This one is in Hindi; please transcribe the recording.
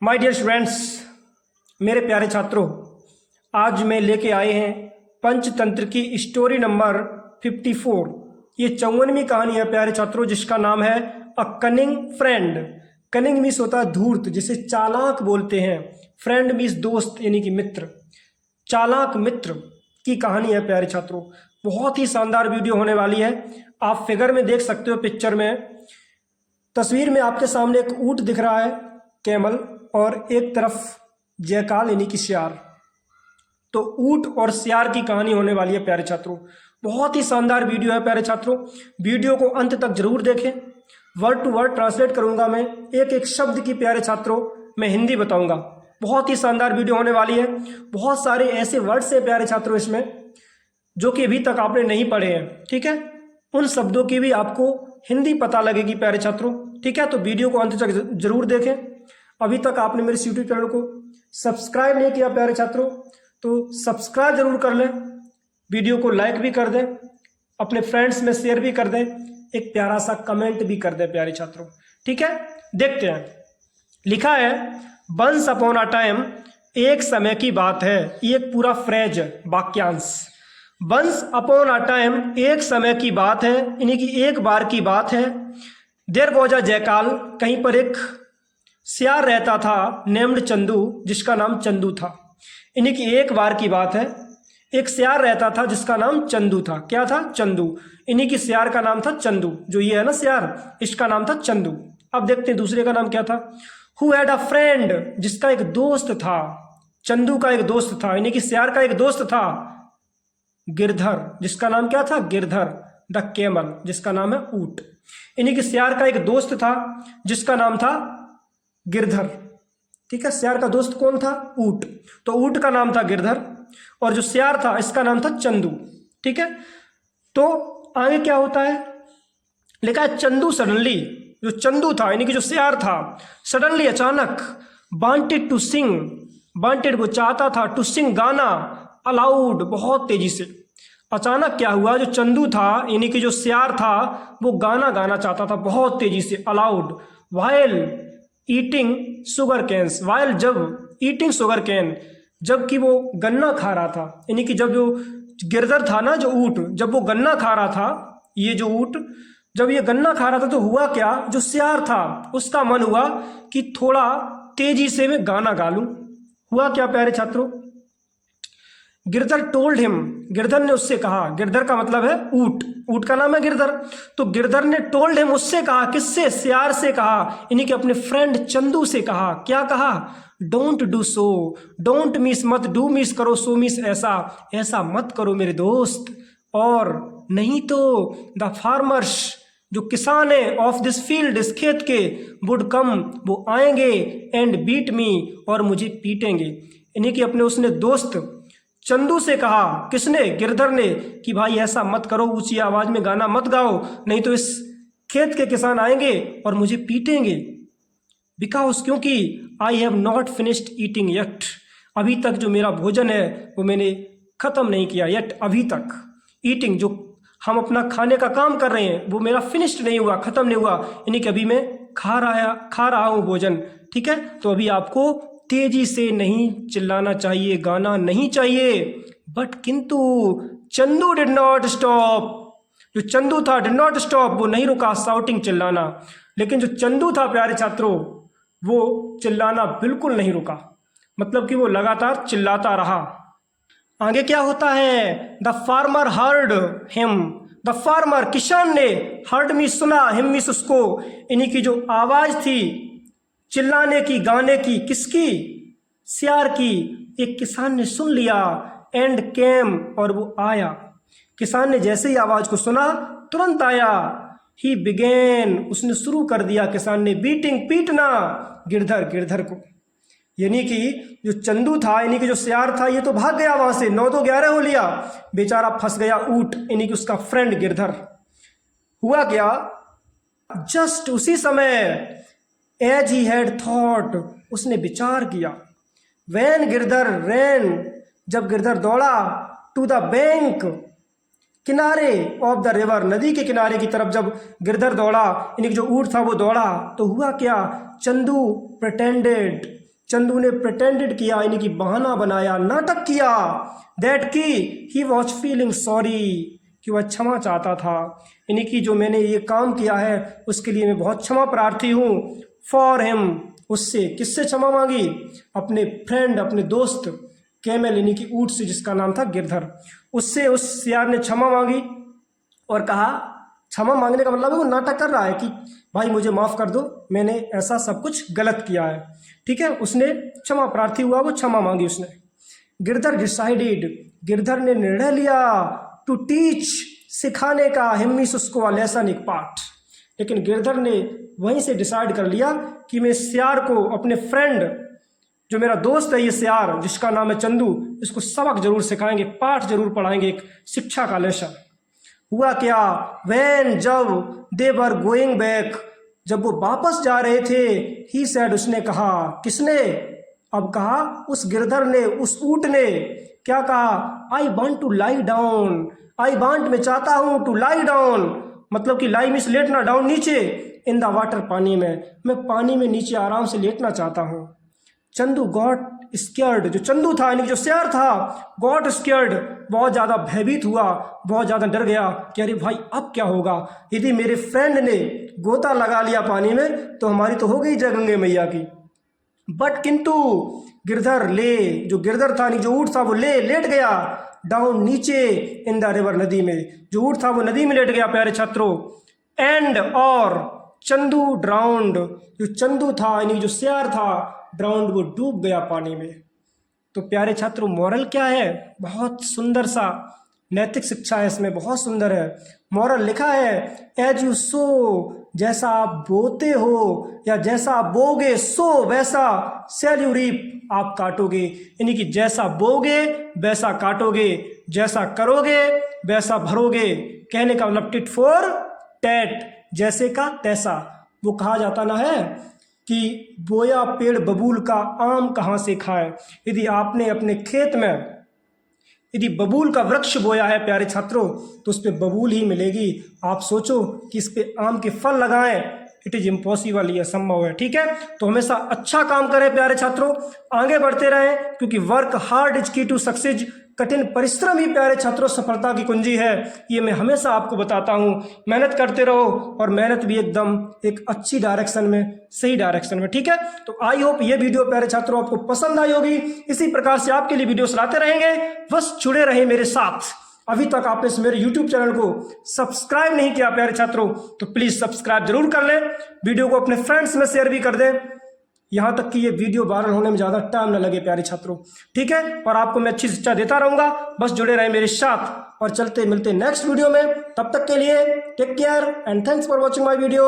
माय डियर स्टूडेंट्स, मेरे प्यारे छात्रों, आज मैं लेके आए हैं पंचतंत्र की स्टोरी नंबर 54। ये 54वीं कहानी है प्यारे छात्रों, जिसका नाम है अ कनिंग फ्रेंड। कनिंग मीन्स होता है धूर्त, जिसे चालाक बोलते हैं। फ्रेंड मीन्स दोस्त यानी कि मित्र। चालाक मित्र की कहानी है प्यारे छात्रों। बहुत ही शानदार वीडियो होने वाली है। आप फिगर में देख सकते हो, पिक्चर में, तस्वीर में आपके सामने एक ऊंट दिख रहा है, कैमल, और एक तरफ जयकाल यानी कि सियार। तो ऊंट और सियार की कहानी होने वाली है प्यारे छात्रों। बहुत ही शानदार वीडियो है प्यारे छात्रों। वीडियो को अंत तक जरूर देखें। वर्ड टू वर्ड ट्रांसलेट करूंगा मैं, एक एक शब्द की प्यारे छात्रों मैं हिंदी बताऊंगा। बहुत ही शानदार वीडियो होने वाली है। बहुत सारे ऐसे वर्ड्स हैं प्यारे छात्रों इसमें जो कि अभी तक आपने नहीं पढ़े हैं, ठीक है। उन शब्दों की भी आपको हिंदी पता लगेगी प्यारे छात्रों, ठीक है। तो वीडियो को अंत तक जरूर देखें। अभी तक आपने मेरे यूट्यूब चैनल को सब्सक्राइब नहीं किया प्यारे छात्रों, तो सब्सक्राइब जरूर कर लें। वीडियो को लाइक भी कर दें, अपने फ्रेंड्स में शेयर भी कर दें, एक प्यारा सा कमेंट भी कर दें प्यारे छात्रों, ठीक है। देखते हैं, लिखा है वंस अपॉन अ टाइम, एक समय की बात है। ये एक पूरा फ्रेज है, वाक्यांश। वंस अपॉन अ टाइम, एक समय की बात है, यानी कि एक बार की बात है। देयर वॉज अ जयकाल, कहीं पर एक सियार रहता था, नेम्ड चंदू, जिसका नाम चंदू था। यानी कि एक बार की बात है, एक सियार रहता था जिसका नाम चंदू था। क्या था? चंदू। यानी कि सियार का नाम था चंदू। जो ये है ना सियार, इसका नाम था चंदू। अब देखते हैं दूसरे का नाम क्या था। हु हैड अ फ्रेंड, जिसका एक दोस्त था। चंदू का एक दोस्त था, यानी कि सियार का एक दोस्त था, गिरधर, जिसका नाम क्या था? गिरधर। द कैमल, जिसका नाम है ऊंट। यानी कि सियार का एक दोस्त था जिसका नाम था गिरधर, ठीक है। सियार का दोस्त कौन था? ऊंट। तो ऊंट का नाम था गिरधर, और जो सियार था इसका नाम था चंदू, ठीक है। तो आगे क्या होता है, लिखा है चंदू सडनली, जो चंदू था यानी कि जो सियार था, सडनली अचानक, वांटेड टू सिंग, वांटेड वो चाहता था, टू सिंग गाना, अलाउड बहुत तेजी से। अचानक क्या हुआ, जो चंदू था यानी कि जो सियार था, वो गाना गाना चाहता था बहुत तेजी से, allowed, while eating sugar cans. While, जब, ईटिंग शुगर कैन, जबकि वो गन्ना खा रहा था। यानी कि जब जो गिरधर था ना, जो ऊंट, जब वो गन्ना खा रहा था, ये जो ऊंट जब ये गन्ना खा रहा था, तो हुआ क्या, जो सियार था उसका मन हुआ कि थोड़ा तेजी से मैं गाना गा लूं। हुआ क्या प्यारे छात्रों, गिरधर टोल्ड हिम, गिरधर ने उससे कहा। गिरधर का मतलब है ऊंट, ऊंट का नाम है गिरधर। तो गिरधर ने टोल्ड हिम, उससे कहा, किससे? सियार से कहा, यानी कि अपने फ्रेंड चंदू से कहा। क्या कहा? डोंट डू सो, डोंट मीस मत, डू मीस करो, सो मीस ऐसा, ऐसा मत करो मेरे दोस्त, और नहीं तो द फार्मर्स, जो किसान है, ऑफ दिस फील्ड, इस खेत के, वुड कम, वो आएंगे, एंड बीट मी, और मुझे पीटेंगे। यानी कि अपने उसने दोस्त चंदू से कहा, किसने? गिरधर ने, कि भाई ऐसा मत करो, ऊंची आवाज में गाना मत गाओ, नहीं तो इस खेत के किसान आएंगे और मुझे पीटेंगे। बिकॉज, क्योंकि I have not finished eating yet, अभी तक जो मेरा भोजन है वो मैंने खत्म नहीं किया। येट, अभी तक। ईटिंग, जो हम अपना खाने का काम कर रहे हैं, वो मेरा फिनिश्ड नहीं हुआ, खत्म नहीं हुआ, यानी कि अभी मैं खा रहा हूँ भोजन, ठीक है। तो अभी आपको तेजी से नहीं चिल्लाना चाहिए, गाना नहीं चाहिए। बट किंतु चंदू डिड नॉट स्टॉप, जो चंदू था डिड नॉट स्टॉप, वो नहीं रुका शाउटिंग, चिल्लाना। लेकिन जो चंदू था प्यारे छात्रों, वो चिल्लाना बिल्कुल नहीं रुका, मतलब कि वो लगातार चिल्लाता रहा। आगे क्या होता है, the farmer heard him, the farmer, किसान ने, हर्ड मी सुना, हिम मीस उसको, यानी कि जो आवाज थी चिल्लाने की, गाने की, किसकी? सियार की। एक किसान ने सुन लिया, एंड केम, और वो आया। किसान ने जैसे ही आवाज को सुना तुरंत आया। ही बिगेन, उसने शुरू कर दिया किसान ने, बीटिंग, पीटना, गिरधर को। यानी कि जो चंदू था, यानी कि जो सियार था, ये तो भाग गया वहां से, 9 तो 11 हो लिया, बेचारा फंस गया ऊंट, यानी कि उसका फ्रेंड गिरधर। हुआ क्या, जस्ट उसी समय, एज ही हैड थॉट, उसने विचार किया, वैन गिरधर रैन, जब गिरधर दौड़ा, टू द बैंक, किनारे, ऑफ द रिवर, नदी के किनारे की तरफ जब गिरधर दौड़ा, यानी कि जो ऊंट था वो दौड़ा, तो हुआ क्या, चंदू प्रिटेंडेड, चंदू ने प्रिटेंडेड किया, यानी कि बहाना बनाया, नाटक किया, दैट कि ही वॉज फीलिंग सॉरी, कि वह क्षमा चाहता था, यानी कि जो मैंने ये काम किया है उसके लिए मैं बहुत क्षमा प्रार्थी हूँ। फॉर हिम, उससे, किससे क्षमा मांगी? अपने फ्रेंड, अपने दोस्त कैमल, यानी कि ऊँट से, जिसका नाम था गिरधर, उससे उस सियार ने क्षमा मांगी और कहा, क्षमा मांगने का मतलब है वो नाटक कर रहा है कि भाई मुझे माफ़ कर दो, मैंने ऐसा सब कुछ गलत किया है, ठीक है। उसने क्षमा प्रार्थी हुआ, वो क्षमा मांगी उसने। गिरधर डिसाइडेड, गिरधर ने निर्णय लिया, टू टीच, सिखाने का, हिम्मीस उसको लेसन, एक पाठ। लेकिन गिरधर ने वहीं से डिसाइड कर लिया कि मैं सियार को, अपने फ्रेंड, जो मेरा दोस्त है ये सियार जिसका नाम है चंदू, इसको सबक जरूर सिखाएंगे, पाठ जरूर पढ़ाएंगे, एक शिक्षा का लेसन। हुआ क्या, वैन, जब दे वर गोइंग बैक, जब वो वापस जा रहे थे, ही सैड, उसने कहा, किसने? अब कहा उस गिरधर ने, उस ऊँट ने, क्या कहा? I want to lie down, I want, मैं चाहता हूँ, टू लाई डाउन, मतलब कि लाई मीन्स लेटना, डाउन नीचे, इन द वाटर, पानी में, मैं पानी में नीचे आराम से लेटना चाहता हूँ। चंदू गॉट स्केयर्ड, जो चंदू था, यानी जो शेर था, गॉट स्केयर्ड, बहुत ज़्यादा भयभीत हुआ, बहुत ज़्यादा डर गया कि अरे भाई अब क्या होगा, यदि मेरे फ्रेंड ने गोता लगा लिया पानी में तो हमारी तो हो गई जय गंगे मैया की। बट किंतु गिरधर ले, जो गिरधर था, नहीं जो ऊँट था, वो लेट गया, डाउन, नीचे, इन द रिवर, नदी में, जो ऊँट था वो नदी में लेट गया प्यारे छात्रों। एंड, और, चंदू ड्राउंड, जो चंदू था, यानी जो शेर था, ड्राउंड, वो डूब गया पानी में। तो प्यारे छात्रों, मॉरल क्या है? बहुत सुंदर सा नैतिक शिक्षा है इसमें, बहुत सुंदर है। मॉरल लिखा है, एज यू सो, जैसा आप बोते हो या जैसा आप बोगे, सो वैसा, शैल यू रीप, आप काटोगे, यानी कि जैसा बोगे वैसा काटोगे, जैसा करोगे वैसा भरोगे। कहने का मतलब टिट फॉर टैट, जैसे का तैसा। वो कहा जाता ना है कि बोया पेड़ बबूल का, आम कहाँ से खाए। यदि आपने अपने खेत में यदि बबूल का वृक्ष बोया है प्यारे छात्रों, तो उस पर बबूल ही मिलेगी। आप सोचो कि इस पे आम के फल लगाएं, इट इज़ इम्पॉसिबल, ये असंभव है, ठीक है। तो हमेशा अच्छा काम करें प्यारे छात्रों, आगे बढ़ते रहें, क्योंकि वर्क हार्ड इज की टू सक्सेस, कठिन परिश्रम ही प्यारे छात्रों सफलता की कुंजी है। ये मैं हमेशा आपको बताता हूँ, मेहनत करते रहो, और मेहनत भी एकदम एक अच्छी डायरेक्शन में, सही डायरेक्शन में, ठीक है। तो आई होप ये वीडियो प्यारे छात्रों आपको पसंद आई होगी। इसी प्रकार से आपके लिए वीडियोस लाते रहेंगे, बस जुड़े रहे मेरे साथ। अभी तक आपने इस मेरे YouTube चैनल को सब्सक्राइब नहीं किया प्यारे छात्रों, तो प्लीज़ सब्सक्राइब जरूर कर लें, वीडियो को अपने फ्रेंड्स में शेयर भी कर दें, यहाँ तक कि ये वीडियो वायरल होने में ज़्यादा टाइम न लगे प्यारे छात्रों, ठीक है। और आपको मैं अच्छी शिक्षा देता रहूँगा, बस जुड़े रहे मेरे साथ, और चलते मिलते नेक्स्ट वीडियो में। तब तक के लिए take care and thanks for watching my video.